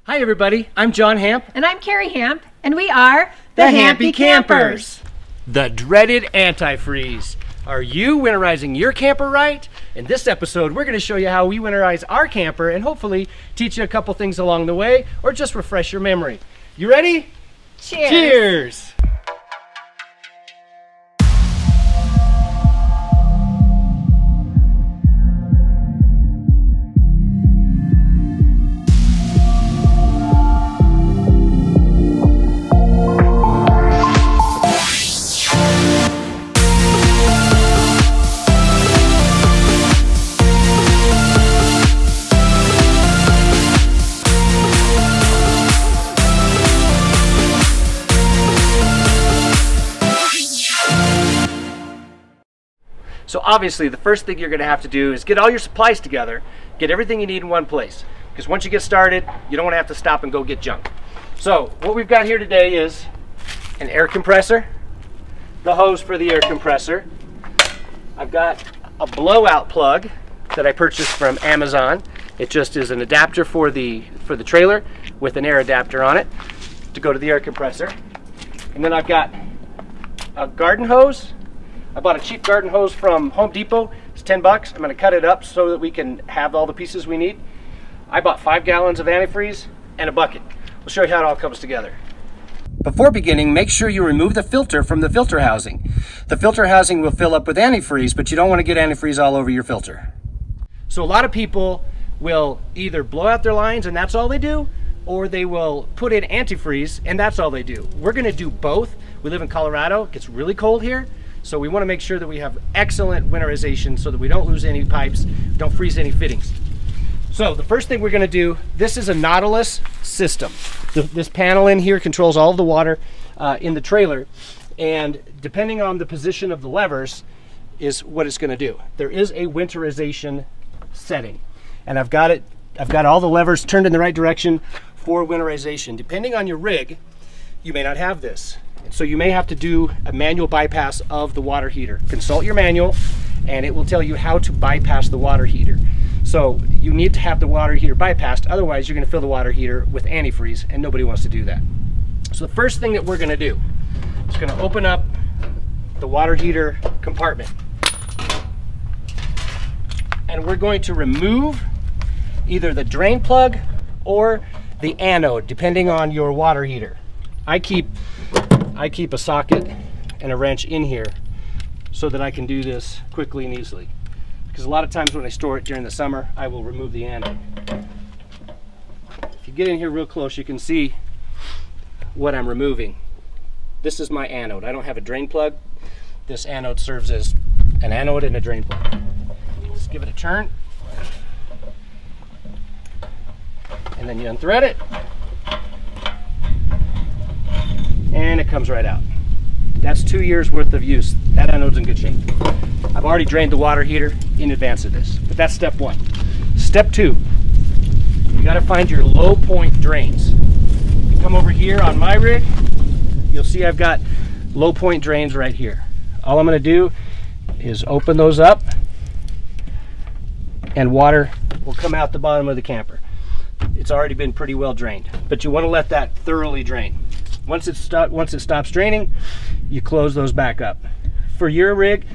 Hi everybody, I'm John Hamp. And I'm Carrie Hamp, and we are the Hampy Campers. The dreaded antifreeze. Are you winterizing your camper right? In this episode, we're going to show you how we winterize our camper and hopefully teach you a couple things along the way or just refresh your memory. You ready? Cheers! Cheers! So obviously the first thing you're going to have to do is get all your supplies together, get everything you need in one place. Because once you get started, you don't want to have to stop and go get junk. So what we've got here today is an air compressor, the hose for the air compressor. I've got a blowout plug that I purchased from Amazon. It just is an adapter for the trailer with an air adapter on it to go to the air compressor. And then I've got a garden hose. I bought a cheap garden hose from Home Depot. It's 10 bucks. I'm going to cut it up so that we can have all the pieces we need. I bought 5 gallons of antifreeze and a bucket. We'll show you how it all comes together. Before beginning, make sure you remove the filter from the filter housing. The filter housing will fill up with antifreeze, but you don't want to get antifreeze all over your filter. So a lot of people will either blow out their lines and that's all they do, or they will put in antifreeze and that's all they do. We're going to do both. We live in Colorado. It gets really cold here. So we want to make sure that we have excellent winterization so that we don't lose any pipes, don't freeze any fittings. So the first thing we're going to do, this is a Nautilus system. This panel in here controls all of the water in the trailer, and depending on the position of the levers is what it's going to do. There is a winterization setting, and I've got all the levers turned in the right direction for winterization. Depending on your rig, you may not have this. So you may have to do a manual bypass of the water heater. Consult your manual and it will tell you how to bypass the water heater. So you need to have the water heater bypassed, otherwise you're going to fill the water heater with antifreeze and nobody wants to do that. So the first thing that we're going to do is going to open up the water heater compartment. And we're going to remove either the drain plug or the anode, depending on your water heater. I keep a socket and a wrench in here so that I can do this quickly and easily. Because a lot of times when I store it during the summer, I will remove the anode. If you get in here real close, you can see what I'm removing. This is my anode. I don't have a drain plug. This anode serves as an anode and a drain plug. Just give it a turn. And then you unthread it. And it comes right out. That's 2 years worth of use. That anode's in good shape. I've already drained the water heater in advance of this, but that's step one. Step two, you gotta find your low point drains. You come over here on my rig, you'll see I've got low point drains right here. All I'm gonna do is open those up and water will come out the bottom of the camper. It's already been pretty well drained, but you wanna let that thoroughly drain. Once it stops draining, you close those back up. For your rig,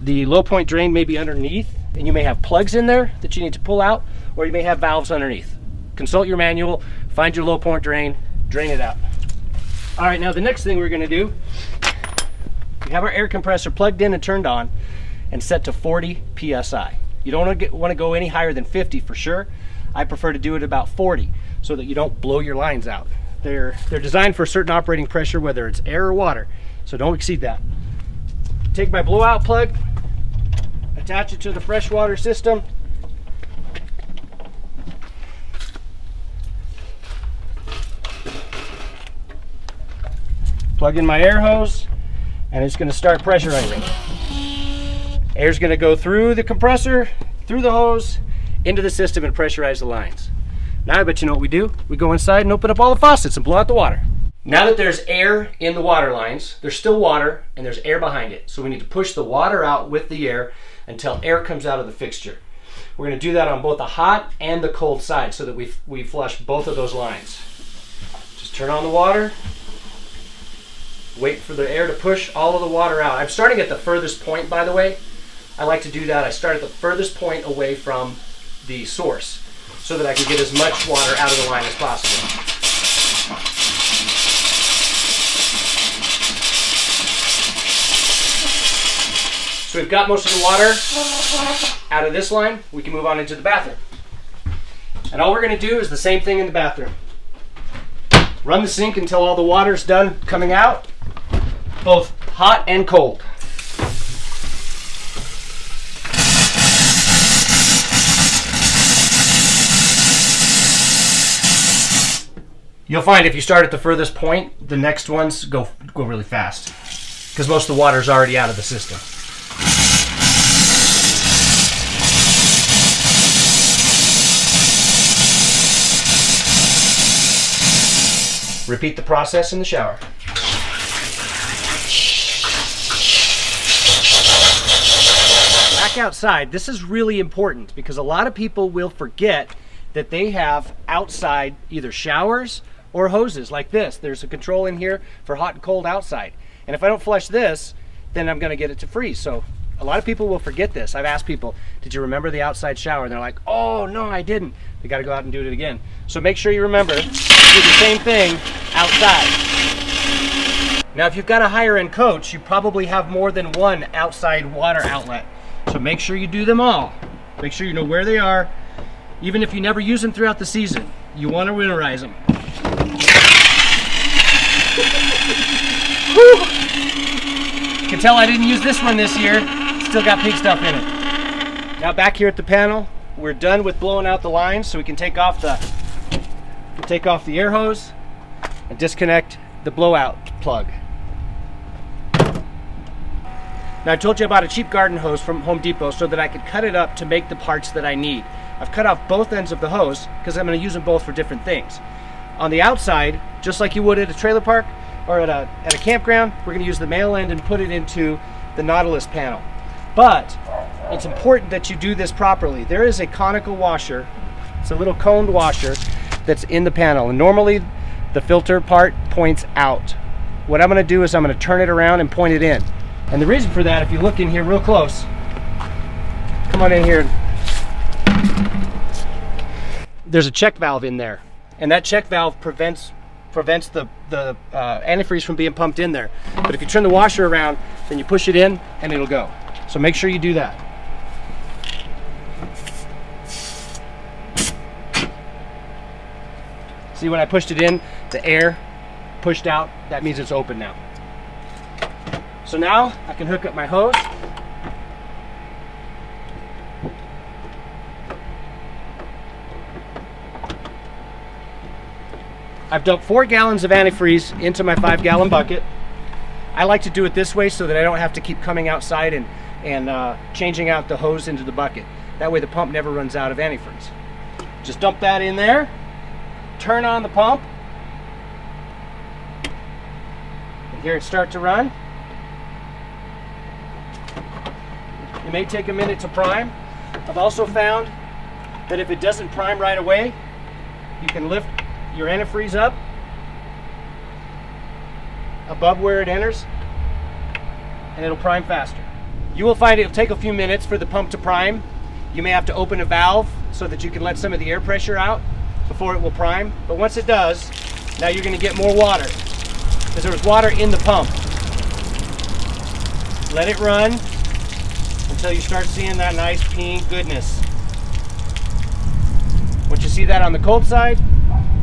the low point drain may be underneath, and you may have plugs in there that you need to pull out, or you may have valves underneath. Consult your manual, find your low point drain it out. All right, now the next thing we're gonna do, we have our air compressor plugged in and turned on and set to 40 PSI. You don't wanna go any higher than 50 for sure. I prefer to do it about 40 so that you don't blow your lines out. They're designed for a certain operating pressure, whether it's air or water, so don't exceed that. Take my blowout plug, attach it to the freshwater system, plug in my air hose, and it's going to start pressurizing. Air's going to go through the compressor, through the hose, into the system and pressurize the lines. Now I bet you know what we do. We go inside and open up all the faucets and blow out the water. Now that there's air in the water lines, there's still water and there's air behind it. So we need to push the water out with the air until air comes out of the fixture. We're going to do that on both the hot and the cold side so that we flush both of those lines. Just turn on the water. Wait for the air to push all of the water out. I'm starting at the furthest point, by the way. I like to do that. I start at the furthest point away from the source so that I can get as much water out of the line as possible. So we've got most of the water out of this line. We can move on into the bathroom. And all we're going to do is the same thing in the bathroom. Run the sink until all the water's done coming out, both hot and cold. You'll find if you start at the furthest point, the next ones go really fast because most of the water is already out of the system. Repeat the process in the shower. Back outside, this is really important because a lot of people will forget that they have outside either showers or hoses like this. There's a control in here for hot and cold outside. And if I don't flush this, then I'm gonna get it to freeze. So a lot of people will forget this. I've asked people, did you remember the outside shower? And they're like, oh, no, I didn't. They gotta go out and do it again. So make sure you remember to do the same thing outside. Now, if you've got a higher end coach, you probably have more than one outside water outlet. So make sure you do them all. Make sure you know where they are. Even if you never use them throughout the season, you want to winterize them. You can tell I didn't use this one this year. Still got pink stuff in it. Now back here at the panel, we're done with blowing out the lines, so we can take off the air hose and disconnect the blowout plug. Now I told you about a cheap garden hose from Home Depot so that I could cut it up to make the parts that I need. I've cut off both ends of the hose because I'm going to use them both for different things. On the outside, just like you would at a trailer park or at a campground, we're going to use the male end and put it into the Nautilus panel. But it's important that you do this properly. There is a conical washer, it's a little coned washer that's in the panel, and normally the filter part points out. What I'm going to do is I'm going to turn it around and point it in. And the reason for that, if you look in here real close, come on in here, there's a check valve in there, and that check valve prevents the antifreeze from being pumped in there. But if you turn the washer around, then you push it in and it'll go. So make sure you do that. See, when I pushed it in, the air pushed out. That means it's open now. So now I can hook up my hose. I've dumped 4 gallons of antifreeze into my 5-gallon bucket. I like to do it this way so that I don't have to keep coming outside and changing out the hose into the bucket. That way the pump never runs out of antifreeze. Just dump that in there, turn on the pump, and hear it start to run. It may take a minute to prime. I've also found that if it doesn't prime right away, you can lift your antifreeze up above where it enters and it'll prime faster. You will find it'll take a few minutes for the pump to prime. You may have to open a valve so that you can let some of the air pressure out before it will prime. But once it does, now you're going to get more water because there was water in the pump. Let it run until you start seeing that nice pink goodness. Once you see that on the cold side,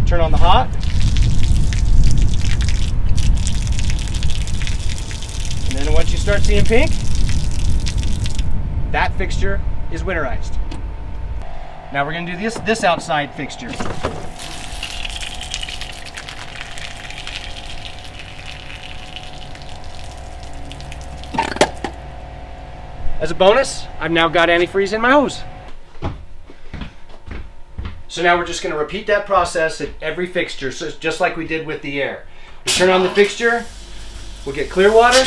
turn on the hot. And then once you start seeing pink, that fixture is winterized. Now we're going to do this outside fixture. As a bonus, I've now got antifreeze in my hose. So now we're just going to repeat that process at every fixture, so just like we did with the air. We turn on the fixture, we'll get clear water,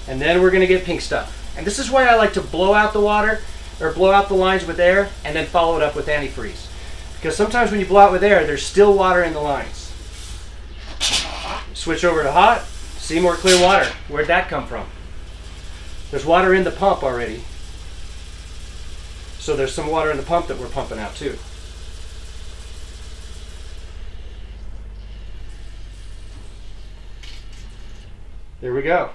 and then we're going to get pink stuff. And this is why I like to blow out the water, or blow out the lines with air, and then follow it up with antifreeze. Because sometimes when you blow out with air, there's still water in the lines. Switch over to hot, see more clear water. Where'd that come from? There's water in the pump already. So there's some water in the pump that we're pumping out too. There we go.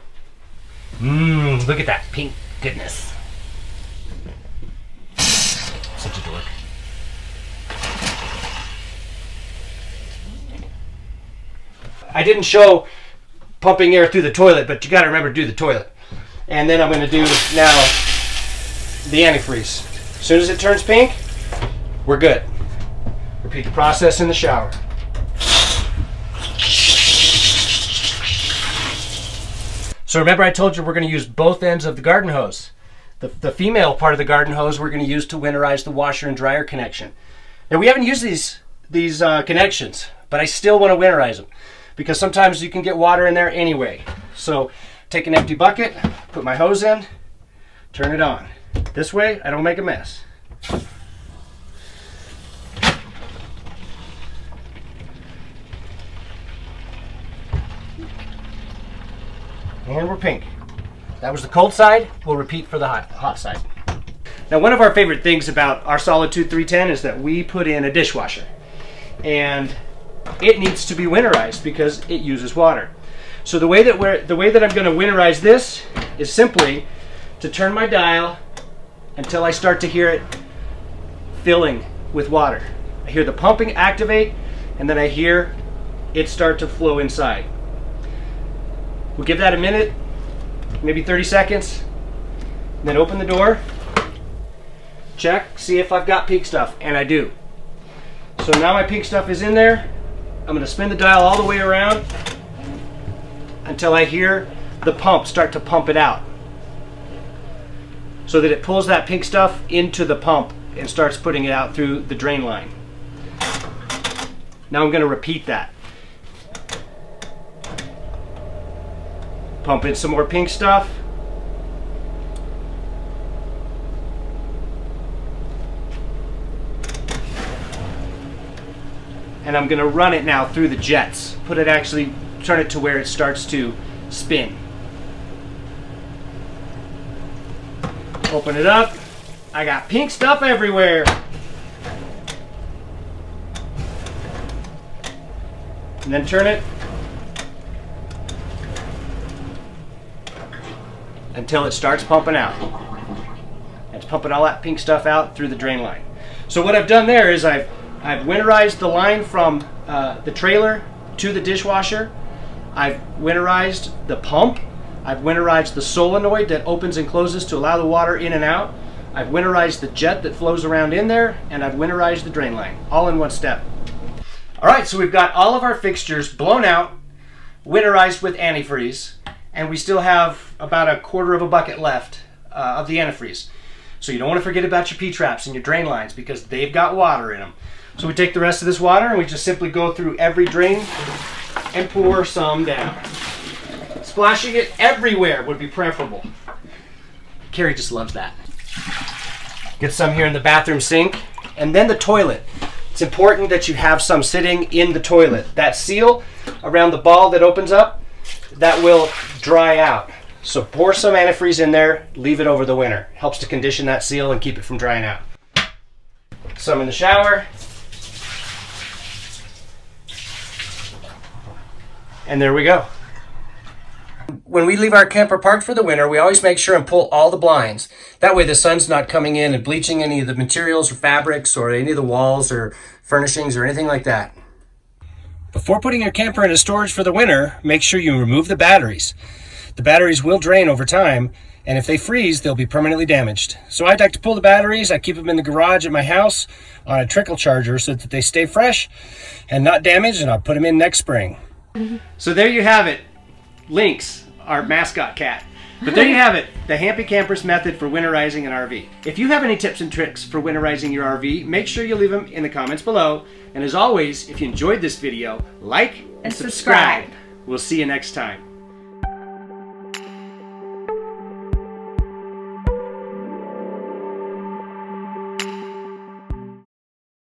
Look at that pink goodness. Such a dork. I didn't show pumping air through the toilet, but you got to remember to do the toilet. And then I'm going to do now the antifreeze. As soon as it turns pink, we're good. Repeat the process in the shower. So remember I told you we're going to use both ends of the garden hose. The female part of the garden hose we're going to use to winterize the washer and dryer connection. Now we haven't used these connections, but I still want to winterize them because sometimes you can get water in there anyway. So take an empty bucket, put my hose in, turn it on. This way I don't make a mess. And we're pink. That was the cold side. We'll repeat for the hot side. Now, one of our favorite things about our Solitude 310 is that we put in a dishwasher. And it needs to be winterized because it uses water. So the way that I'm going to winterize this is simply to turn my dial until I start to hear it filling with water. I hear the pumping activate, and then I hear it start to flow inside. We'll give that a minute, maybe 30 seconds, and then open the door, check, see if I've got pink stuff, and I do. So now my pink stuff is in there. I'm going to spin the dial all the way around until I hear the pump start to pump it out, so that it pulls that pink stuff into the pump and starts putting it out through the drain line. Now I'm going to repeat that. Pump in some more pink stuff. And I'm going to run it now through the jets. Turn it to where it starts to spin. Open it up. I got pink stuff everywhere. And then turn it until it starts pumping out. It's pumping all that pink stuff out through the drain line. So what I've done there is I've winterized the line from the trailer to the dishwasher. I've winterized the pump. I've winterized the solenoid that opens and closes to allow the water in and out. I've winterized the jet that flows around in there, and I've winterized the drain line, all in one step. All right, so we've got all of our fixtures blown out, winterized with antifreeze, and we still have about a quarter of a bucket left of the antifreeze. So you don't want to forget about your P-traps and your drain lines because they've got water in them. So we take the rest of this water and we just simply go through every drain and pour some down. Splashing it everywhere would be preferable. Carrie just loves that. Get some here in the bathroom sink, and then the toilet. It's important that you have some sitting in the toilet. That seal around the ball that opens up, that will dry out. So pour some antifreeze in there, leave it over the winter. Helps to condition that seal and keep it from drying out. Some in the shower. And there we go. When we leave our camper parked for the winter, we always make sure and pull all the blinds. That way the sun's not coming in and bleaching any of the materials or fabrics or any of the walls or furnishings or anything like that. Before putting your camper into storage for the winter, make sure you remove the batteries. The batteries will drain over time, and if they freeze, they'll be permanently damaged. So I'd like to pull the batteries. I keep them in the garage at my house on a trickle charger so that they stay fresh and not damaged, and I'll put them in next spring. So there you have it. Lynx, our mascot cat. But there you have it, the Hampy Camper's method for winterizing an RV. If you have any tips and tricks for winterizing your RV, make sure you leave them in the comments below. And as always, if you enjoyed this video, like and subscribe. We'll see you next time.